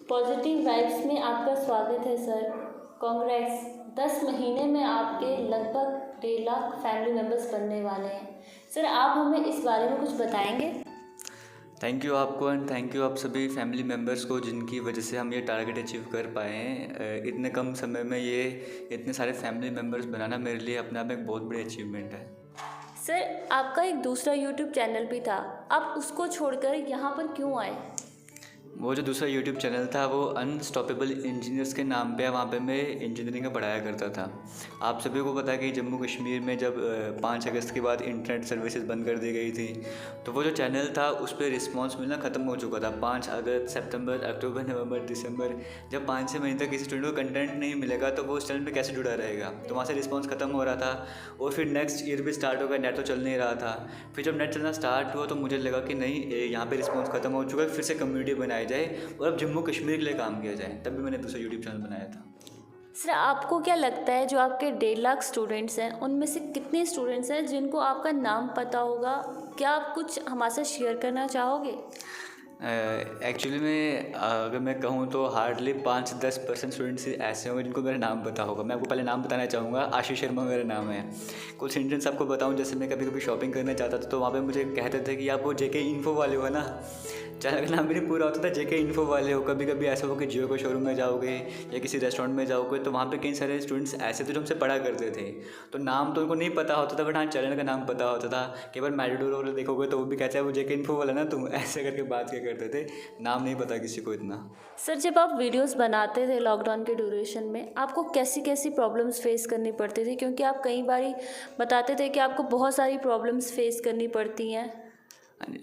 Positive vibes में आपका स्वागत है सर। कांग्रेट्स, 10 महीने में आपके लगभग 1.5 लाख फैमिली मेम्बर्स बनने वाले हैं। सर, आप हमें इस बारे में कुछ बताएंगे? थैंक यू आपको एंड थैंक यू आप सभी फैमिली मेम्बर्स को जिनकी वजह से हम ये टारगेट अचीव कर पाए हैं। इतने कम समय में ये इतने सारे फैमिली मेम्बर्स बनाना मेरे लिए अपने आप में एक बहुत बड़ी अचीवमेंट है। सर, आपका एक दूसरा यूट्यूब चैनल भी था, आप उसको छोड़कर यहाँ पर क्यों आए? वो जो दूसरा यूट्यूब चैनल था वो अनस्टॉपेबल इंजीनियर्स के नाम पे, वहाँ पे मैं इंजीनियरिंग का पढ़ाया करता था। आप सभी को पता है कि जम्मू कश्मीर में जब 5 अगस्त के बाद इंटरनेट सर्विसेज बंद कर दी गई थी, तो वो जो चैनल था उस पर रिस्पॉन्स मिलना ख़त्म हो चुका था। 5 अगस्त, सितंबर, अक्टूबर, नवंबर, दिसंबर, जब 5-6 महीने तक किसी स्टूडेंट को कंटेंट नहीं मिलेगा तो वो उस चैनल पर कैसे जुड़ा रहेगा। तो वहाँ से रिस्पॉन्स ख़त्म हो रहा था और फिर नेक्स्ट ईयर भी स्टार्ट हो गया, नेट तो चल नहीं रहा था। फिर जब नेट चलना स्टार्ट हुआ तो मुझे लगा कि नहीं, यहाँ पर रिस्पॉन्स ख़त्म हो चुका है, फिर से कम्युनिटी बनाई जाए और अब जम्मू कश्मीर के लिए काम किया जाए। तब भी मैंने दूसरा यूट्यूब चैनल बनाया था। सर, आपको क्या लगता है जो आपके 1.5 लाख स्टूडेंट्स हैं उनमें से कितने स्टूडेंट्स हैं जिनको आपका नाम पता होगा? क्या आप कुछ हमारे साथ शेयर करना चाहोगे? एक्चुअली में अगर मैं कहूँ तो हार्डली 5-10% स्टूडेंट्स ऐसे होंगे जिनको मेरा नाम पता होगा। मैं आपको पहले नाम बताना चाहूँगा। आशीष शर्मा मेरा नाम है। कुछ इंसिडेंट्स आपको बताऊँ, जैसे मैं कभी कभी शॉपिंग करने जाता था तो वहाँ पे मुझे कहते थे कि आप वो जेके इन्फो वाले हो ना। चैनल का नाम भी नहीं पूरा होता था, जेके इन्फो वाले हो। कभी कभी ऐसा हो कि जियो के शोरूम में जाओगे या किसी रेस्टोरेंट में जाओगे तो वहाँ पे कई सारे स्टूडेंट्स ऐसे थे जो हमसे पढ़ा करते थे। तो नाम तो उनको नहीं पता होता था, बट हाँ चैनल का नाम पता होता था। कई बार मैरिडोर वाले देखोगे तो वो भी कहते हैं वो जेके इन्फो वाला ना तुम, ऐसे करके बात क्या करते थे। नाम नहीं पता किसी को इतना। सर, जब आप वीडियोस बनाते थे लॉकडाउन के ड्यूरेशन में, आपको कैसी कैसी प्रॉब्लम्स फेस करनी पड़ती थी? क्योंकि आप कई बारी बताते थे कि आपको बहुत सारी प्रॉब्लम्स फेस करनी पड़ती हैं।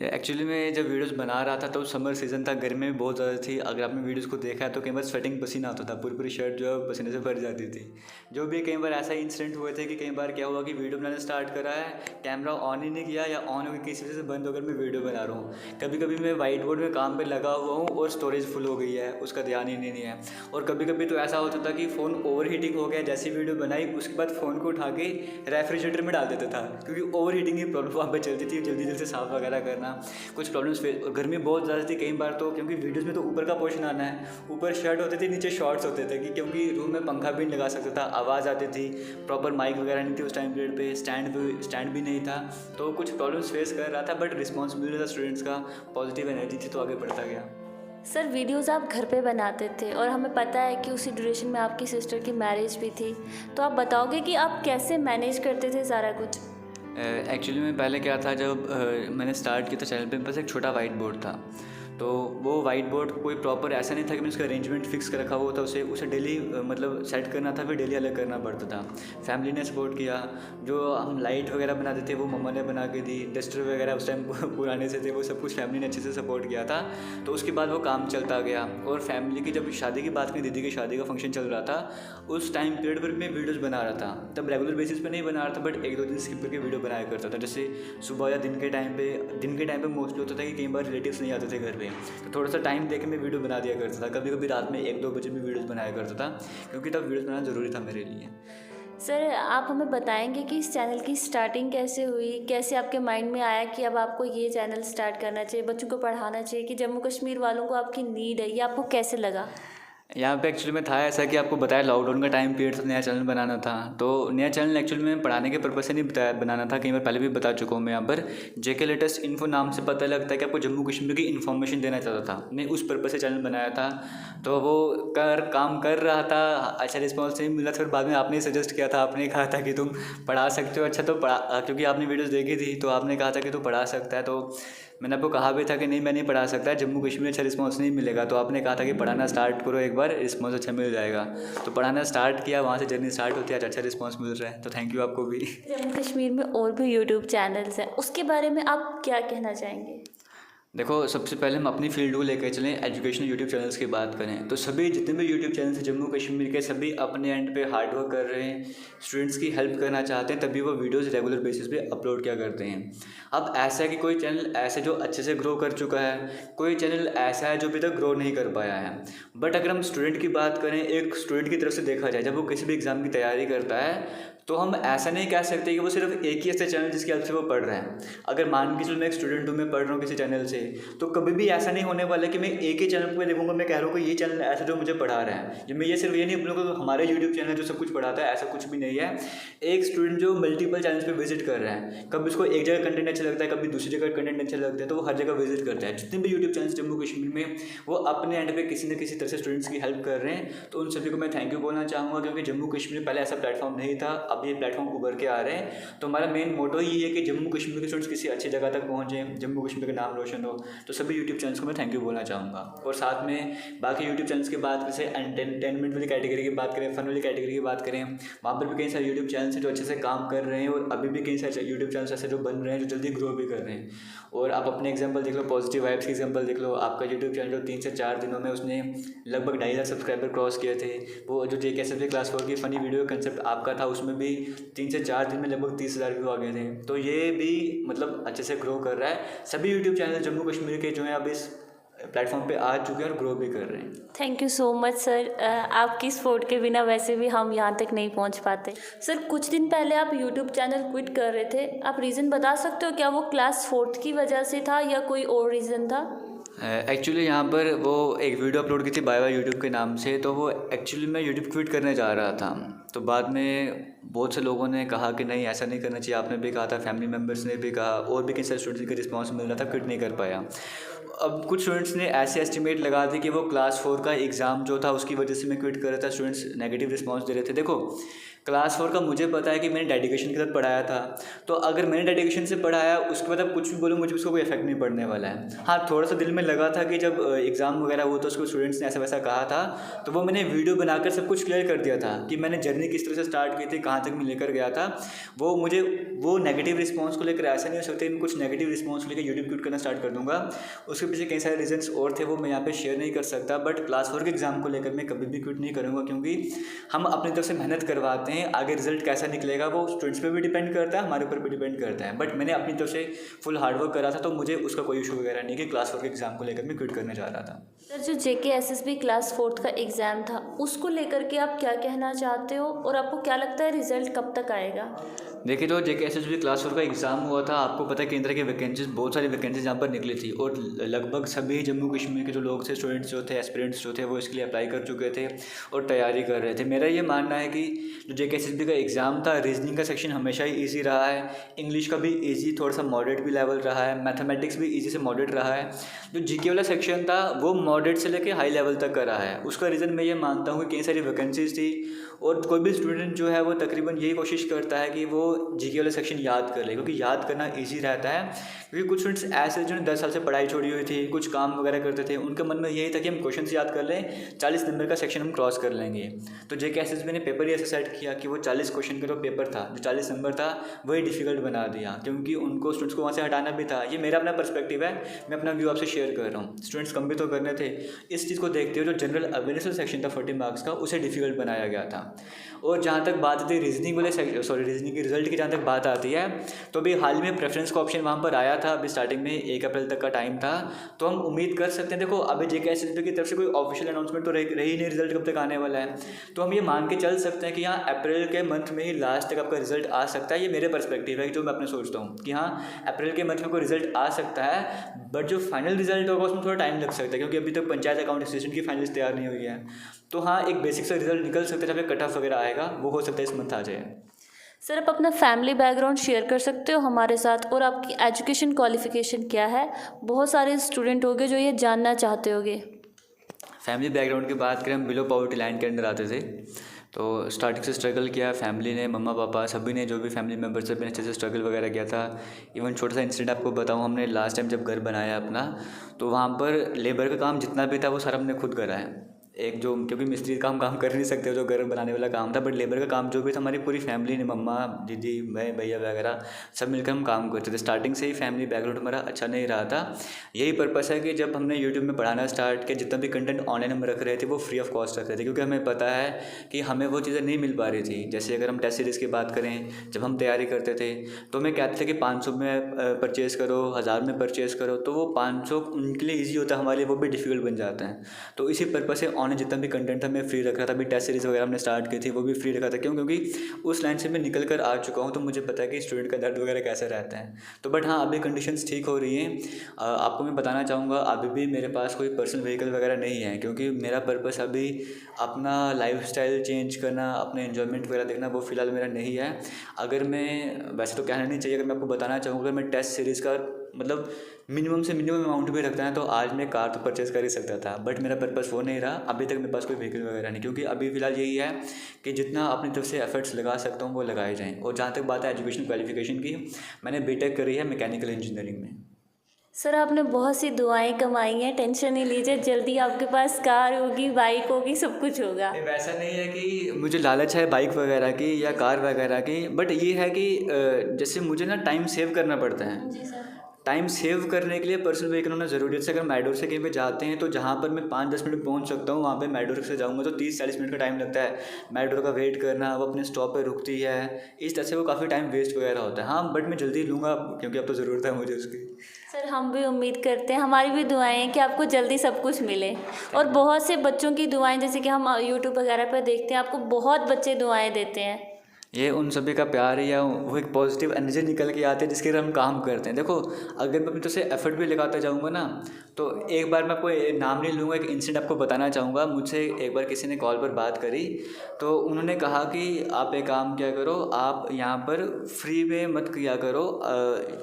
एक्चुअली मैं जब वीडियोस बना रहा था तो समर सीज़न था, गर्मी भी बहुत ज़्यादा थी। अगर आपने वीडियोस को देखा है तो कई बार स्वेटिंग पसीना आता था, पूरी पूरी शर्ट जो है पसीने से भर जाती थी। जो भी कई बार ऐसा इंसिडेंट हुए थे कि कई बार क्या हुआ कि वीडियो बनाना स्टार्ट करा है, कैमरा ऑन ही नहीं किया या ऑन होकर किसी वजह से बंद होकर मैं वीडियो बना रहा हूँ। कभी कभी मैं वाइट बोर्ड में काम पर लगा हुआ हूँ और स्टोरेज फुल हो गई है, उसका ध्यान ही नहीं है। और कभी कभी तो ऐसा होता था कि फ़ोन ओवर हीटिंग हो गया, जैसी वीडियो बनाई उसके बाद फ़ोन को उठा के रेफ्रिजरेटर में डाल देता था, क्योंकि ओवर हीटिंग की प्रॉब्लम वहाँ पर चलती थी। जल्दी जल्दी से साफ़ वगैरह करना, कुछ प्रॉब्लम्स फेस। गर्मी बहुत ज़्यादा थी कई बार तो, क्योंकि वीडियोस में तो ऊपर का पोर्शन आना है, ऊपर शर्ट होते थे, नीचे शॉर्ट्स होते थे, कि क्योंकि रूम में पंखा भी नहीं लगा सकता था, आवाज़ आती थी, प्रॉपर माइक वगैरह नहीं थी उस टाइम पीरियड पे, स्टैंड भी नहीं था। तो कुछ प्रॉब्लम्स फेस कर रहा था, बट रिस्पॉन्स मिल रहा था स्टूडेंट्स का, पॉजिटिव एनर्जी थी तो आगे बढ़ता गया। सर, वीडियोस आप घर पे बनाते थे और हमें पता है कि उसी ड्यूरेशन में आपकी सिस्टर की मैरिज भी थी, तो आप बताओगे कि आप कैसे मैनेज करते थे सारा कुछ? एक्चुअली में पहले क्या था, जब मैंने स्टार्ट किया था चैनल पे, बस एक छोटा वाइट बोर्ड था। तो वो वाइट बोर्ड कोई प्रॉपर ऐसा नहीं था कि मैंने उसका अरेंजमेंट फिक्स कर रखा हुआ था, उसे डेली मतलब सेट करना था, फिर डेली अलग करना पड़ता था। फैमिली ने सपोर्ट किया। जो हम लाइट वगैरह बनाते थे वो मम्मा ने बना के दी, डस्टर वगैरह उस टाइम पुराने से थे, वो सब कुछ फैमिली ने अच्छे से सपोर्ट किया था। तो उसके बाद वो काम चलता गया। और फैमिली की जब शादी की बात करें, दीदी की शादी का फंक्शन चल रहा था, उस टाइम पीरियड पर मैं वीडियोज़ बना रहा था। तब रेगुलर बेसिस पे नहीं बना रहा था, बट 1-2 दिन स्किप करके वीडियो बनाया करता था। जैसे सुबह या दिन के टाइम पे मोस्टली होता था कि कई बार रिलेटिव्स नहीं आते थे घर पे, तो थोड़ा सा टाइम देके मैं वीडियो बना दिया करता था। कभी कभी रात में 1-2 बजे भी वीडियोज़ बनाया करता था, क्योंकि तब वीडियोज़ बनाना ज़रूरी था मेरे लिए। सर, आप हमें बताएंगे कि इस चैनल की स्टार्टिंग कैसे हुई? कैसे आपके माइंड में आया कि अब आपको ये चैनल स्टार्ट करना चाहिए, बच्चों को पढ़ाना चाहिए, कि जम्मू कश्मीर वालों को आपकी नीड है? ये आपको कैसे लगा? यहाँ पे एक्चुअली में था ऐसा कि आपको बताया लॉकडाउन का टाइम पीरियड था, नया चैनल बनाना था। तो नया चैनल एक्चुअली में पढ़ाने के पर्पज़ से नहीं बताया बनाना था, कई बार पहले भी बता चुका हूँ मैं यहाँ पर। जेके लेटेस्ट इन्फो नाम से पता लगता है कि आपको जम्मू कश्मीर की इन्फॉर्मेशन देना चाहता था, मैं उस पर्पज़ से चैनल बनाया था। तो वो काम कर रहा था, अच्छा रिस्पॉन्स नहीं मिला। फिर बाद में आपने सजेस्ट किया था, आपने कहा था कि तुम पढ़ा सकते हो। अच्छा तो पढ़ा, क्योंकि आपने वीडियोज़ देखी थी तो आपने कहा था कि तू पढ़ा सकता है। तो मैंने आपको कहा भी था कि नहीं मैं नहीं पढ़ा सकता, जम्मू कश्मीर में अच्छा रिस्पॉन्स नहीं मिलेगा। तो आपने कहा था कि पढ़ाना स्टार्ट करो, एक बार रिस्पॉन्स अच्छा मिल जाएगा। तो पढ़ाना स्टार्ट किया, वहाँ से जर्नी स्टार्ट होती है, आज अच्छा रिस्पॉन्स मिल रहा है, तो थैंक यू आपको भी। जम्मू कश्मीर में और भी यूट्यूब चैनल्स हैं, उसके बारे में आप क्या कहना चाहेंगे? देखो, सबसे पहले हम अपनी फील्ड को लेकर चलें, एजुकेशनल यूट्यूब चैनल्स की बात करें तो सभी जितने भी यूट्यूब चैनल्स हैं जम्मू कश्मीर के, सभी अपने एंड पे हार्ड वर्क कर रहे हैं, स्टूडेंट्स की हेल्प करना चाहते हैं, तभी वो वीडियोस रेगुलर बेसिस पे अपलोड क्या करते हैं। अब ऐसा है कि कोई चैनल ऐसे जो अच्छे से ग्रो कर चुका है, कोई चैनल ऐसा है जो अभी तक ग्रो नहीं कर पाया है। बट अगर हम स्टूडेंट की बात करें, एक स्टूडेंट की तरफ से देखा जाए, जब वो किसी भी एग्ज़ाम की तैयारी करता है तो हम ऐसा नहीं कह सकते कि वो सिर्फ एक ही ऐसा चैनल जिसकी हेल्प से वो पढ़ रहे हैं। अगर मान के चलो मैं एक स्टूडेंट हूँ, मैं पढ़ रहा हूँ किसी चैनल से, तो कभी भी ऐसा नहीं होने वाला कि मैं एक ही चैनल पर देखूंगा, मैं कह रहा हूँ कि ये चैनल ऐसा जो मुझे पढ़ा रहा है। मैं ये सिर्फ ये नहीं बोलूँगा कि हमारे यूट्यूब चैनल जो सब कुछ पढ़ाता है, ऐसा कुछ भी नहीं है। एक स्टूडेंट जो मल्टीपल चैनल्स पे विजिट कर रहा है, कभी उसको एक जगह कंटेंट अच्छा लगता है, कभी दूसरी जगह कंटेंट अच्छा लगता है, तो वो हर जगह विजिट करता है। जितने भी यूट्यूब चैनल्स जम्मू कश्मीर में, वो अपने एंड पे किसी न किसी तरह से स्टूडेंट्स की हेल्प कर रहे हैं। तो उन सभी को मैं थैंक यू बोलना चाहूँगा, क्योंकि जम्मू कश्मीर में पहले ऐसा प्लेटफॉर्म नहीं था, अब ये प्लेटफॉर्म उभर के आ रहे हैं। तो हमारा मेन मोटो ही है कि जम्मू कश्मीर के स्टूडेंट्स किसी अच्छी जगह तक पहुँचें, जम्मू कश्मीर का नाम रोशन हो। तो सभी यूट्यूब चैनल्स को मैं थैंक यू बोलना चाहूँगा। और साथ में बाकी यूट्यूब चैनल्स की बात, जैसे एंटरटेनमेंट वाली कैटेगरी की बात करें, फन वाली कैटेगरी की बात करें, वहाँ पर भी कई सारे यूट्यूब चैनल्स हैं जो अच्छे से काम कर रहे हैं, और अभी भी कई सारे यूट्यूब चैनल्स ऐसे जो बन रहे हैं जो जल्दी ग्रो भी कर रहे हैं। और आप अपने एग्जांपल देख लो, पॉजिटिव वाइब्स की एग्जांपल देख लो। आपका यूट्यूब चैनल जो 3 से 4 दिनों में उसने लगभग 2,500 सब्सक्राइबर क्रॉस किए थे। वो जो JKSFB क्लास 4 की फ़नी वीडियो कंसेप्ट आपका था, उसमें भी 3 से 4 दिन में लगभग 30,000 व्यू आ गए थे। तो ये भी मतलब अच्छे से ग्रो कर रहा है। सभी यूट्यूब चैनल जम्मू कश्मीर के जो हैं अब इस प्लेटफॉर्म पे आ चुके हैं और ग्रो भी कर रहे हैं। Thank you so much sir. आपकी सपोर्ट के बिना वैसे भी हम यहाँ तक नहीं पहुँच पाते। सर, कुछ दिन पहले आप यूट्यूब चैनल क्विट कर रहे थे, आप रीज़न बता सकते हो? क्या वो क्लास 4th की वजह से था या कोई और रीज़न था? एक्चुअली यहाँ पर वो एक वीडियो अपलोड की थी बाय बाय यूट्यूब के नाम से, तो वो एक्चुअली मैं यूट्यूब क्विट करने जा रहा था। तो बाद में बहुत से लोगों ने कहा कि नहीं, ऐसा नहीं करना चाहिए। आपने भी कहा था, फैमिली मेम्बर्स ने भी कहा, और भी कई सारे स्टूडेंट्स का रिस्पॉन्स मिल रहा था, क्विट नहीं कर पाया। अब कुछ स्टूडेंट्स ने ऐसे एस्टिमेट लगा दी कि वो क्लास 4 का एग्ज़ाम जो था उसकी वजह से मैं क्विट कर रहा था। स्टूडेंट्स नेगेटिव रिस्पॉन्स दे रहे थे। देखो, क्लास 4 का मुझे पता है कि मैंने डेडिकेशन के साथ पढ़ाया था, तो अगर मैंने डेडिकेशन से पढ़ाया, उसके बाद अब कुछ भी बोलूँ मुझे उसको कोई इफेक्ट नहीं पड़ने वाला है। हाँ, थोड़ा सा दिल में लगा था कि जब एग्ज़ाम वगैरह हुआ तो उसको स्टूडेंट्स ने ऐसा वैसा कहा था, तो वो मैंने वीडियो बनाकर सब कुछ क्लियर कर दिया था कि मैंने जर्नी किस तरह से स्टार्ट की थी, कहाँ तक मैं लेकर गया था। वो मुझे वो नेगेटिव रिस्पॉन्स को लेकर ऐसा नहीं हो सकता कि मैं कुछ नेगेटिव रिस्पॉन्स को लेकर यूट्यूब क्विट करना स्टार्ट कर दूँगा। उसके पीछे कई सारे रीजंस और थे, वो मैं यहाँ पे शेयर नहीं कर सकता। बट क्लास 4 के एग्ज़ाम को लेकर मैं कभी भी क्विट नहीं करूँगा, क्योंकि हम अपनी तरफ से मेहनत करवाते हैं। आगे रिजल्ट कैसा निकलेगा वो स्टूडेंट्स पे भी डिपेंड करता है, हमारे ऊपर भी डिपेंड करता है। बट मैंने अपनी तरफ से फुल हार्डवर्क करा था, तो मुझे उसका कोई इशू वगैरह नहीं कि क्लास 4 के एग्ज़ाम को लेकर मैं क्विट करने जा रहा था। सर, जो JKSSB क्लास 4th का एग्ज़ाम था, उसको लेकर के आप क्या कहना चाहते हो, और आपको क्या लगता है रिज़ल्ट कब तक आएगा? देखिए, तो JKSSB क्लास 4 का एग्ज़ाम हुआ था। आपको पता है केंद्र की वैकेंसीज, बहुत सारी वैकेंसीज यहाँ पर निकली थी, और लगभग सभी जम्मू कश्मीर के जो लोग थे, स्टूडेंट्स जो थे, एस्पिरेंट्स जो थे, वो इसके लिए अप्लाई कर चुके थे और तैयारी कर रहे थे। मेरा ये मानना है कि जो JKSSB का एग्ज़ाम था, रीजनिंग का सेक्शन हमेशा ही ईजी रहा है, इंग्लिश का भी ईजी, थोड़ा सा मॉडरेट भी लेवल रहा है, मैथमेटिक्स भी ईजी से मॉडरेट रहा है। जो GK वाला सेक्शन था वो मॉडरेट से लेकर हाई लेवल तक का रहा है। उसका रीज़न मैं ये मानता हूँ कि कई सारी वैकेंसीज थी, और कोई भी स्टूडेंट जो है वो तकरीबन यही कोशिश करता है कि वो GK वाला सेक्शन याद कर ले, क्योंकि याद करना ईजी रहता है। क्योंकि कुछ स्टूडेंट्स ऐसे जिन्होंने 10 साल से पढ़ाई छोड़ी हुई थी, कुछ काम वगैरह करते थे, उनके मन में यही था कि हम क्वेश्चन याद कर लें, 40 नंबर का सेक्शन हम क्रॉस कर लेंगे। तो JKSSB ने पेपर ही ऐसा सेट किया कि वो 40 क्वेश्चन का जो पेपर था, जो 40 नंबर था, वही डिफ़िकल्ट बना दिया, क्योंकि उनको स्टूडेंट्स को वहाँ से हटाना भी था। ये मेरा अपना पर्सपेक्टिव है, मैं अपना व्यू आपसे शेयर कर रहा हूँ। स्टूडेंट्स कम भी तो करने थे। इस चीज़ को देखते हुए जो जनरल अवेयरनेस सेक्शन था 40 मार्क्स का, उसे डिफ़िकल्ट बनाया गया था। और जहाँ तक बात आती है रीजनिंग रीजनिंग की रिजल्ट की, जहाँ तक बात आती है, तो अभी हाल में प्रेफरेंस का ऑप्शन वहाँ पर आया था। अभी स्टार्टिंग में 1 अप्रैल तक का टाइम था, तो हम उम्मीद कर सकते हैं। देखो, अभी JKSSB की तरफ से कोई ऑफिशियल अनाउंसमेंट तो रही नहीं, रिजल्ट कब तक आने वाला है। तो हम ये मान के चल सकते हैं कि हाँ, अप्रैल के मंथ में ही लास्ट तक आपका रिजल्ट आ सकता है। ये मेरे पर्सपेक्टिव है जो मैं अपने सोचता हूँ कि हाँ, अप्रैल के मंथ में कोई रिजल्ट आ सकता है। बट जो फाइनल रिजल्ट होगा उसमें थोड़ा टाइम लग सकता है, क्योंकि अभी तक पंचायत अकाउंट असिस्टेंट की फाइनल तैयार नहीं हुई है। तो हाँ, एक बेसिक सा रिजल्ट निकल सकता है, जब कट ऑफ वगैरह आएगा, वो हो सकता है इस मंथ आ जाए। सर, आप अपना फैमिली बैकग्राउंड शेयर कर सकते हो हमारे साथ, और आपकी एजुकेशन क्वालिफिकेशन क्या है? बहुत सारे स्टूडेंट होंगे जो ये जानना चाहते होंगे। फैमिली बैकग्राउंड की बात करें, हम बिलो पॉवर्टी लाइन के अंदर आते थे। तो स्टार्टिंग से स्ट्रगल किया, फैमिली ने, मम्मा पापा सभी ने, जो भी फैमिली मेम्बर्स सभी ने अच्छे से स्ट्रगल वगैरह किया था। इवन छोटा सा इंसिडेंट आपको बताऊँ, हमने लास्ट टाइम जब घर बनाया अपना, तो वहाँ पर लेबर का काम जितना भी था वो सारा हमने खुद करा है। एक जो, क्योंकि मिस्त्री का हम काम कर नहीं सकते जो घर बनाने वाला काम था, बट लेबर का काम जो भी था हमारी पूरी फैमिली ने, मम्मा, दीदी, मैं, भैया वगैरह सब मिलकर हम काम करते थे। स्टार्टिंग से ही फैमिली बैकग्राउंड हमारा अच्छा नहीं रहा था। यही पर्पस है कि जब हमने यूट्यूब में पढ़ाना स्टार्ट किया, जितना भी कंटेंट ऑनलाइन हम रख रहे थे वो फ्री ऑफ कॉस्ट रख रहे थे, क्योंकि हमें पता है कि हमें वो चीज़ें नहीं मिल पा रही थी। जैसे अगर हम टेस्ट सीरीज़ की बात करें, जब हम तैयारी करते थे तो हमें कहते थे कि 500 में परचेज़ करो, 1000 में परचेज़ करो, तो वो 500 उनके लिए ईजी होता है, हमारे लिए वो भी डिफ़िकल्ट बन जाता है। तो इसी पर्पज़ से ऑनलाइन जितना भी कंटेंट था मैं फ्री रखा था। अभी टेस्ट सीरीज़ वगैरह हमने स्टार्ट की थी, वो भी फ्री रखा था। क्यों? क्योंकि उस लाइन से मैं निकल कर आ चुका हूँ, तो मुझे पता है कि स्टूडेंट का दर्द वगैरह कैसे रहता है। तो बट हाँ, अभी कंडीशंस ठीक हो रही हैं। आपको मैं बताना चाहूँगा, अभी भी मेरे पास कोई पर्सनल व्हीकल वगैरह नहीं है, क्योंकि मेरा पर्पस अभी अपना लाइफस्टाइल चेंज करना, अपने एन्जॉयमेंट वगैरह देखना, वो फ़िलहाल मेरा नहीं है। अगर मैं, वैसे तो कहना नहीं चाहिए, अगर मैं आपको बताना चाहूँगा, अगर मैं टेस्ट सीरीज़ का मतलब मिनिमम से मिनिमम अमाउंट भी रखता है तो आज मैं कार तो परचेज़ कर ही सकता था। बट मेरा पर्पस वो नहीं रहा। अभी तक मेरे पास कोई व्हीकल वगैरह नहीं, क्योंकि अभी फ़िलहाल यही है कि जितना अपनी तरफ से एफर्ट्स लगा सकता हूँ वो लगाए जाएँ। और जहाँ तक बात है एजुकेशन क्वालिफिकेशन की, मैंने बीटेक करी है मैकेनिकल इंजीनियरिंग में। सर आपने बहुत सी दुआएं कमाई हैं, टेंशन नहीं लीजिए, जल्दी आपके पास कार होगी, बाइक होगी, सब कुछ होगा। नहीं, वैसा नहीं है कि मुझे लालच है बाइक वगैरह की या कार वगैरह की, बट ये है कि जैसे मुझे ना टाइम सेव करना पड़ता है। जी सर। टाइम सेव करने के लिए पर्सनल व्हीकल होना ज़रूरी है। जैसे अगर मैडोर से कहीं पे जाते हैं तो जहाँ पर मैं 5-10 मिनट में पहुँच सकता हूँ, वहाँ पे मैडोर से जाऊँगा तो 30-40 मिनट का टाइम लगता है। मैडोर का वेट करना, वो अपने स्टॉप पे रुकती है, इस तरह से वो काफ़ी टाइम वेस्ट वगैरह होता है। हाँ, बट मैं जल्दी लूँगा, क्योंकि अब तो ज़रूरत है मुझे उसकी। सर हम भी उम्मीद करते हैं, हमारी भी दुआएं हैं कि आपको जल्दी सब कुछ मिले। और बहुत से बच्चों की दुआएं, जैसे कि हम यूट्यूब वगैरह पर देखते हैं, आपको बहुत बच्चे दुआएं देते हैं। ये उन सभी का प्यार है, या वो एक पॉजिटिव एनर्जी निकल के आती है जिसके लिए हम काम करते हैं। देखो, अगर मैं अपनी तरफ से एफर्ट भी लगाता जाऊँगा ना, तो एक बार मैं आपको नाम नहीं लूँगा, एक इंसिडेंट आपको बताना चाहूँगा। मुझसे एक बार किसी ने कॉल पर बात करी, तो उन्होंने कहा कि आप एक काम किया करो, आप यहाँ पर फ्री में मत किया करो,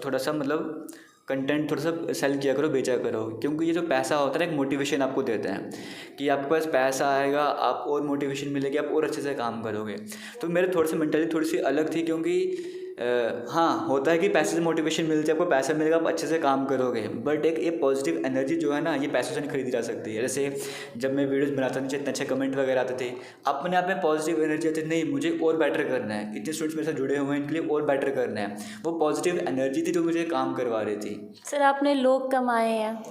थोड़ा सा मतलब कंटेंट थोड़ा सा सेल किया करो, बेचा करो, क्योंकि ये जो पैसा होता है ना, एक मोटिवेशन आपको देता है कि आपके पास पैसा आएगा, आप और मोटिवेशन मिलेगी, आप और अच्छे से काम करोगे। तो मेरे थोड़ी सी मेंटालिटी थोड़ी सी अलग थी, क्योंकि हाँ, होता है कि पैसे से मोटिवेशन मिलती है, आपको पैसा मिलेगा, आप अच्छे से काम करोगे। बट एक ये पॉजिटिव एनर्जी जो है ना, ये पैसों से नहीं खरीदी जा सकती है। जैसे जब मैं वीडियोज़ बनाता था, नीचे इतने अच्छे कमेंट वगैरह आते थे, अपने आप में पॉजिटिव एनर्जी आती थी, नहीं मुझे और बेटर करना है, इतने स्टूडेंट्स मेरे साथ जुड़े हुए हैं, इनके लिए और बेटर करना है। वो पॉजिटिव एनर्जी थी जो मुझे काम करवा रही थी। सर आपने लोग कमाए हैं।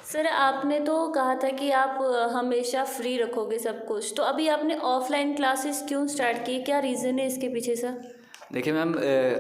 सर आपने तो कहा था कि आप हमेशा फ्री रखोगे सब कुछ, तो अभी आपने ऑफलाइन क्लासेस क्यों स्टार्ट की? क्या रीज़न है इसके पीछे सर? देखिए मैम,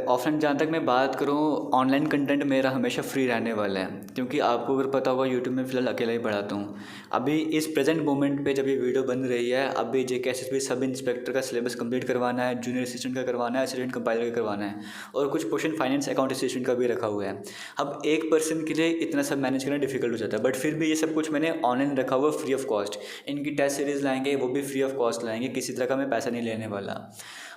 ऑफलाइन जहाँ तक मैं बात करूँ, ऑनलाइन कंटेंट मेरा हमेशा फ्री रहने वाला है, क्योंकि आपको अगर पता होगा यूट्यूब में फ़िलहाल अकेला ही पढ़ाता हूँ। अभी इस प्रेजेंट मोमेंट पे जब ये वीडियो बन रही है, अभी JK सब इंस्पेक्टर का सिलेबस कंप्लीट करवाना है, जूनियर असिस्टेंट का करवाना है, असिस्टेंट कंपाइलर का करवाना है, और कुछ पोर्शन फाइनेंस अकाउंट असिस्टेंट का भी रखा हुआ है। अब एक पर्सन के लिए इतना सब मैनेज करना डिफिकल्ट हो जाता है, बट फिर भी ये सब कुछ मैंने ऑनलाइन रखा हुआ फ्री ऑफ कॉस्ट। इनकी टेस्ट सीरीज़ लाएंगे, वो भी फ्री ऑफ कॉस्ट लाएंगे, किसी तरह का मैं पैसा नहीं लेने वाला।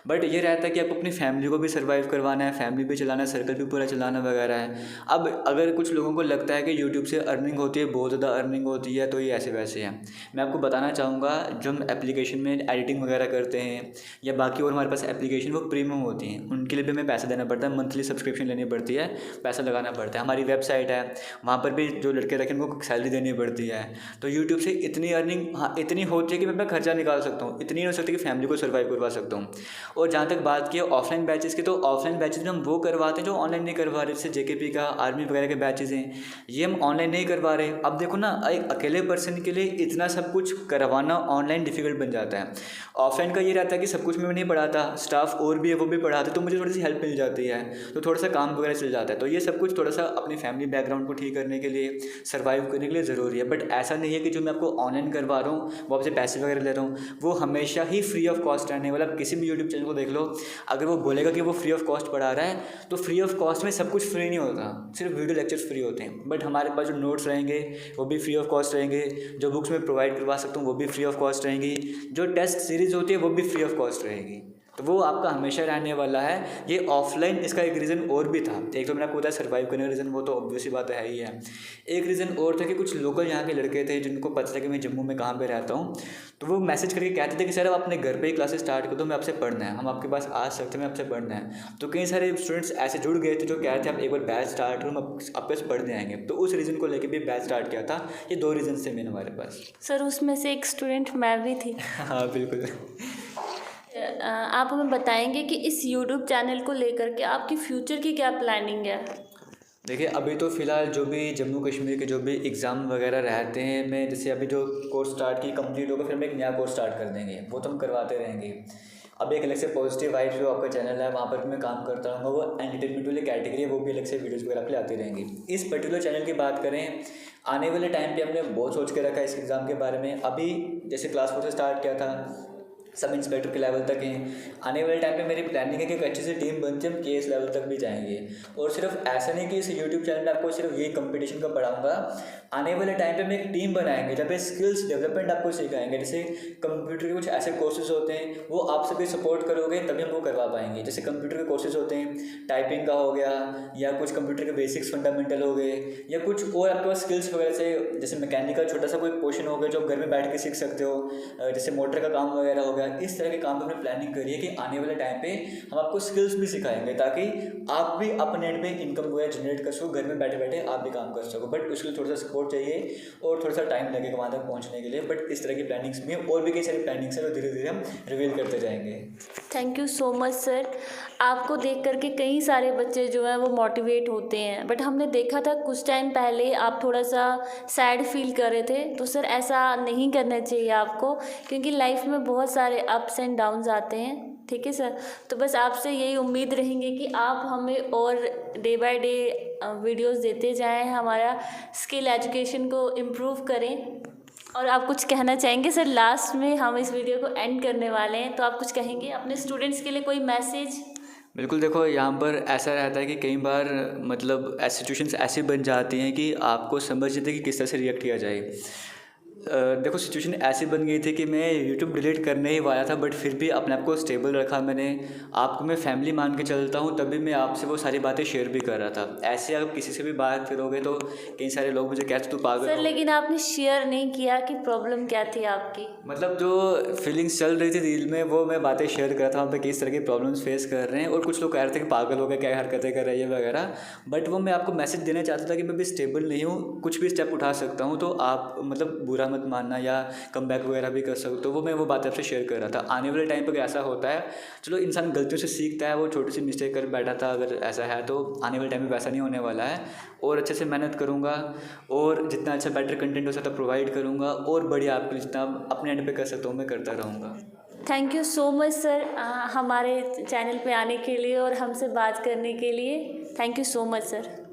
बट ये रहता है कि आपको अपनी फैमिली को भी सर्वाइव करवाना है, फैमिली भी चलाना है, सर्कल भी पूरा चलाना वगैरह है। अब अगर कुछ लोगों को लगता है कि यूट्यूब से अर्निंग होती है, बहुत ज़्यादा अर्निंग होती है, तो ये ऐसे वैसे है। मैं आपको बताना चाहूँगा, जो हम एप्लीकेशन में एडिटिंग वगैरह करते हैं या बाकी और हमारे पास एप्लीकेशन वो प्रीमियम होती हैं, उनके लिए भी हमें पैसा देना पड़ता है, मंथली सब्सक्रिप्शन लेनी पड़ती है, पैसा लगाना पड़ता है। हमारी वेबसाइट है, वहाँ पर भी जो लड़के रखें उनको सैलरी देनी पड़ती है। तो यूट्यूब से इतनी अर्निंग, हाँ इतनी होती है कि मैं अपना खर्चा निकाल सकता हूँ, इतनी नहीं हो सकती कि फैमिली को सर्वाइव करवा सकता हूँ। और जहाँ तक बात की ऑफलाइन बैचेस की, तो ऑफलाइन बैचेस में हम वो करवाते हैं जो ऑनलाइन नहीं करवा रहे। जैसे JKP का, आर्मी वगैरह के बैचेस हैं, ये हम ऑनलाइन नहीं करवा रहे। अब देखो ना, एक अकेले पर्सन के लिए इतना सब कुछ करवाना ऑनलाइन डिफिकल्ट बन जाता है। ऑफलाइन का ये रहता है कि सब कुछ मैं नहीं पढ़ाता, स्टाफ और भी है वो भी पढ़ाते, तो मुझे थोड़ी सी हेल्प मिल जाती है, तो थोड़ा सा काम वगैरह चल जाता है। तो ये सब कुछ थोड़ा सा अपनी फैमिली बैकग्राउंड को ठीक करने के लिए, सर्वाइव करने के लिए ज़रूरी है। बट ऐसा नहीं है कि जो मैं आपको ऑनलाइन करवा रहा हूँ वो आपसे पैसे वगैरह ले रहा हूँ, वो हमेशा ही फ्री ऑफ कॉस्ट रहने वाला। आप किसी भी यूट्यूब चैनल को देख लो, अगर वो बोलेगा कि वो फ्री ऑफ कॉस्ट पढ़ा रहा है, तो फ्री ऑफ कॉस्ट में सब कुछ फ्री नहीं होता, सिर्फ वीडियो लेक्चर्स फ्री होते हैं। बट हमारे पास जो नोट्स रहेंगे वो भी फ्री ऑफ कॉस्ट रहेंगे, जो बुक्स मैं प्रोवाइड करवा सकता हूँ वो भी फ्री ऑफ कॉस्ट रहेंगी, जो टेस्ट सीरीज़ होती है वो भी फ्री ऑफ कॉस्ट रहेगी। तो वो आपका हमेशा रहने वाला है। ये ऑफलाइन, इसका एक रीज़न और भी था। एक तो मैंने आपको बताया सर्वाइव करने का रीज़न, वो तो ऑब्वियसली बात है ही है। एक रीज़न और था कि कुछ लोकल यहाँ के लड़के थे जिनको पता था कि मैं जम्मू में कहाँ पे रहता हूँ, तो वो मैसेज करके कहते थे कि सर आप अपने घर पे ही क्लासेस स्टार्ट कर दो, मैं आपसे पढ़ना है, हम आपके पास आ सकते हैं, मैं आपसे पढ़ना है। तो कई सारे स्टूडेंट्स ऐसे जुड़ गए थे जो कह रहे थे आप एक बार बैच स्टार्ट करो, हम आपके पास पढ़ने आएंगे। तो उस रीज़न को लेकर भी बैच स्टार्ट किया था। ये 2 रीज़न थे मेरे हमारे पास। सर उसमें से एक स्टूडेंट मैं भी थी। हाँ बिल्कुल। आप हमें बताएंगे कि इस यूट्यूब चैनल को लेकर के आपकी फ्यूचर की क्या प्लानिंग है? देखिए, अभी तो फ़िलहाल जो भी जम्मू कश्मीर के जो भी एग्ज़ाम वगैरह रहते हैं, मैं जैसे अभी जो कोर्स स्टार्ट की कंप्लीट होगा, फिर हम एक नया कोर्स स्टार्ट कर देंगे, वो तो हम करवाते रहेंगे। अब एक अलग से पॉजिटिव वाइब्स जो आपका चैनल है वहाँ पर भी मैं काम करता रहूँगा, वो एंटरटेनमेंट वाली कैटेगरी है, वो भी अलग से वीडियोज़ वगैरह के लिए आती रहेंगी। इस पर्टिकुलर चैनल की बात करें, आने वाले टाइम पे हमने बहुत सोच के रखा है इस एग्ज़ाम के बारे में। अभी जैसे क्लास 4 से स्टार्ट किया था, सब इंस्पेक्टर के लेवल तक हैं। आने वाले टाइम पे मेरी प्लानिंग है कि एक अच्छी सी टीम बनती है, हम केएस लेवल तक भी जाएंगे। और सिर्फ ऐसा नहीं कि इस यूट्यूब चैनल में आपको सिर्फ ये कंपटीशन का पढ़ाऊंगा, आने वाले टाइम पे हम एक टीम बनाएंगे जहाँ पे स्किल्स डेवलपमेंट आपको सिखाएंगे। जैसे कंप्यूटर के कुछ ऐसे कोर्सेज होते हैं, वो आप सभी सपोर्ट करोगे तभी हम वो करवा पाएंगे। जैसे कंप्यूटर के कोर्सेज होते हैं, टाइपिंग का हो गया, या कुछ कंप्यूटर के बेसिक्स फंडामेंटल हो गए, या कुछ और आपके पास स्किल्स वगैरह से, जैसे मैकेनिकल छोटा सा कोई पोर्शन हो गया जो आप घर में बैठ के सीख सकते हो, जैसे मोटर का काम वगैरह हो गया। इस तरह के काम पे हमने प्लानिंग करी है कि आने वाले टाइम पे हम आपको स्किल्स भी सिखाएंगे ताकि आप भी अपने एंड पे इनकम वगैरह जनरेट कर सको, घर में बैठे बैठे आप भी काम कर सको। बट उसके लिए थोड़ा सा सपोर्ट चाहिए और थोड़ा सा टाइम लगेगा वहाँ तक पहुँचने के लिए। बट इस तरह की प्लानिंग्स भी हैं और भी कई सारी प्लानिंग्स हैं जो धीरे धीरे हम रिवील करते जाएंगे। Thank you so much sir. आपको देख करके कई सारे बच्चे जो हैं वो मोटिवेट होते हैं, बट हमने देखा था कुछ टाइम पहले आप थोड़ा सा सैड फील कर रहे थे। तो सर ऐसा नहीं करना चाहिए आपको, क्योंकि लाइफ में बहुत सारे अप्स एंड डाउन्स आते हैं। ठीक है सर, तो बस आपसे यही उम्मीद रहेंगे कि आप हमें और डे बाय डे वीडियोस देते जाएं, हमारा स्किल एजुकेशन को इम्प्रूव करें। और आप कुछ कहना चाहेंगे सर? लास्ट में हम इस वीडियो को एंड करने वाले हैं, तो आप कुछ कहेंगे अपने स्टूडेंट्स के लिए, कोई मैसेज? बिल्कुल, देखो यहाँ पर ऐसा रहता है कि कई बार मतलब सिचुएशंस ऐसी बन जाती हैं कि आपको समझ नहीं आता कि किस तरह से रिएक्ट किया जाए। देखो सिचुएशन ऐसी बन गई थी कि मैं यूट्यूब डिलीट करने ही वाला था, बट फिर भी अपने आप को स्टेबल रखा मैंने। आपको मैं फैमिली मान के चलता हूँ, तभी मैं आपसे वो सारी बातें शेयर भी कर रहा था। ऐसे अगर किसी से भी बात करोगे तो कई सारे लोग मुझे कहते तू पागल सर हो। लेकिन आपने शेयर नहीं किया कि प्रॉब्लम क्या थी आपकी। मतलब जो फीलिंग्स चल रही थी दिल में वो मैं बातें शेयर कर रहा था, वहाँ पे किस तरह की प्रॉब्लम्स फेस कर रहे हैं। और कुछ लोग कह रहे थे कि पागल हो गए, क्या हरकतें कर रही है वगैरह। बट वो मैं आपको मैसेज देना चाहता था कि मैं भी स्टेबल नहीं हूँ, कुछ भी स्टेप उठा सकता हूँ, तो आप मतलब बुरा मत मानना या कम बैक वगैरह भी कर सकते हो। वो मैं वो बात आपसे शेयर कर रहा था। आने वाले टाइम पर ऐसा होता है, चलो इंसान गलतियों से सीखता है, वो छोटी सी मिस्टेक कर बैठा था, अगर ऐसा है तो आने वाले टाइम में वैसा नहीं होने वाला है। और अच्छे से मेहनत करूँगा और जितना अच्छा बेटर कंटेंट हो सकता है प्रोवाइड करूँगा, और बढ़िया आपको जितना अपने एंड पे कर सकता हूँ मैं करता रहूँगा। Thank you so much sir हमारे चैनल पे आने के लिए और हमसे बात करने के लिए। Thank you so much sir.